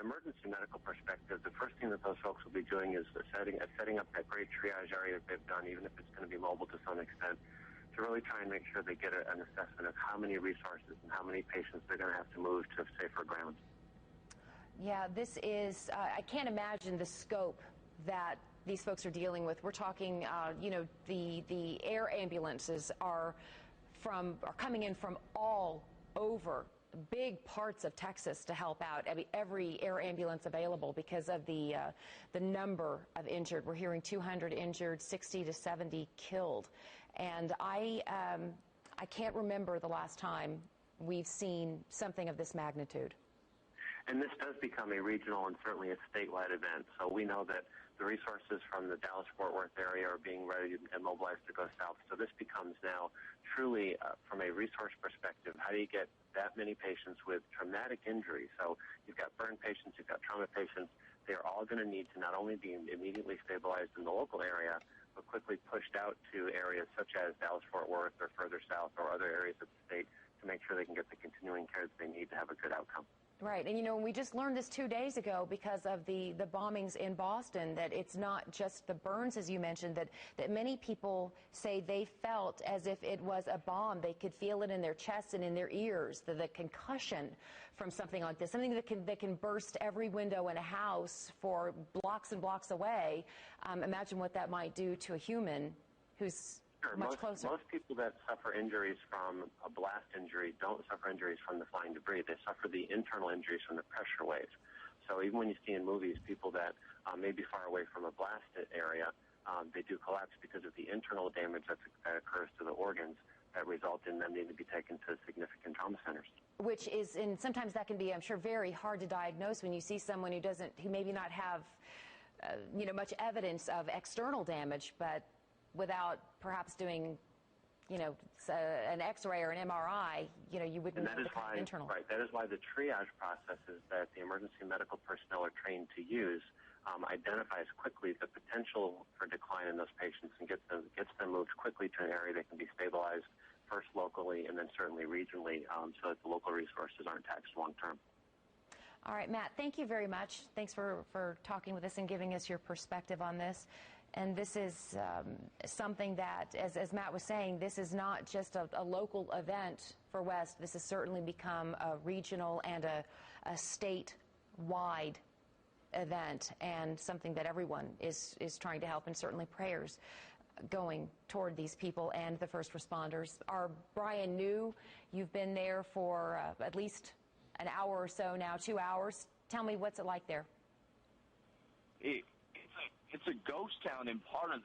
emergency medical perspective, the first thing that those folks will be doing is setting up that great triage area that they've done, even if it's going to be mobile to some extent, to really try and make sure they get an assessment of how many resources and how many patients they're going to have to move to safer ground. Yeah, this is, I can't imagine the scope that these folks are dealing with. We're talking, the air ambulances are coming in from all over big parts of Texas to help out. I mean, every air ambulance available because of the number of injured. We're hearing 200 injured, 60 to 70 killed, and I can't remember the last time we've seen something of this magnitude. And this does become a regional and certainly a statewide event. So we know that the resources from the Dallas-Fort Worth area are being ready and mobilized to go south. So this becomes now truly, from a resource perspective, how do you get that many patients with traumatic injury? So you've got burn patients, you've got trauma patients. They are all going to need to not only be immediately stabilized in the local area, but quickly pushed out to areas such as Dallas-Fort Worth or further south or other areas of the state to make sure they can get the continuing care that they need to have a good outcome. Right, and we just learned this 2 days ago because of the bombings in Boston, that it's not just the burns, as you mentioned, that many people say they felt as if it was a bomb. They could feel it in their chests and in their ears, the concussion from something like this, something that can burst every window in a house for blocks and blocks away. Imagine what that might do to a human who's much closer. Most people that suffer injuries from a blast injury don't suffer injuries from the flying debris. They suffer the internal injuries from the pressure wave. So even when you see in movies people that may be far away from a blasted area, they do collapse because of the internal damage that occurs to the organs that result in them needing to be taken to significant trauma centers. Which is, and sometimes that can be, I'm sure, very hard to diagnose when you see someone who maybe not have, much evidence of external damage, but without perhaps doing, an X-ray or an MRI, you wouldn't know the kind of internal. Right. That is why the triage processes that the emergency medical personnel are trained to use identifies quickly the potential for decline in those patients and gets them moved quickly to an area that can be stabilized first locally and then certainly regionally, so that the local resources aren't taxed long term. All right, Matt, thank you very much. Thanks for talking with us and giving us your perspective on this. And this is something that, as Matt was saying, this is not just a local event for West. This has certainly become a regional and a statewide event, and something that everyone is trying to help, and certainly prayers going toward these people and the first responders. Our Brian New, you've been there for at least an hour or so now, 2 hours. Tell me, what's it like there? It's a ghost town in part of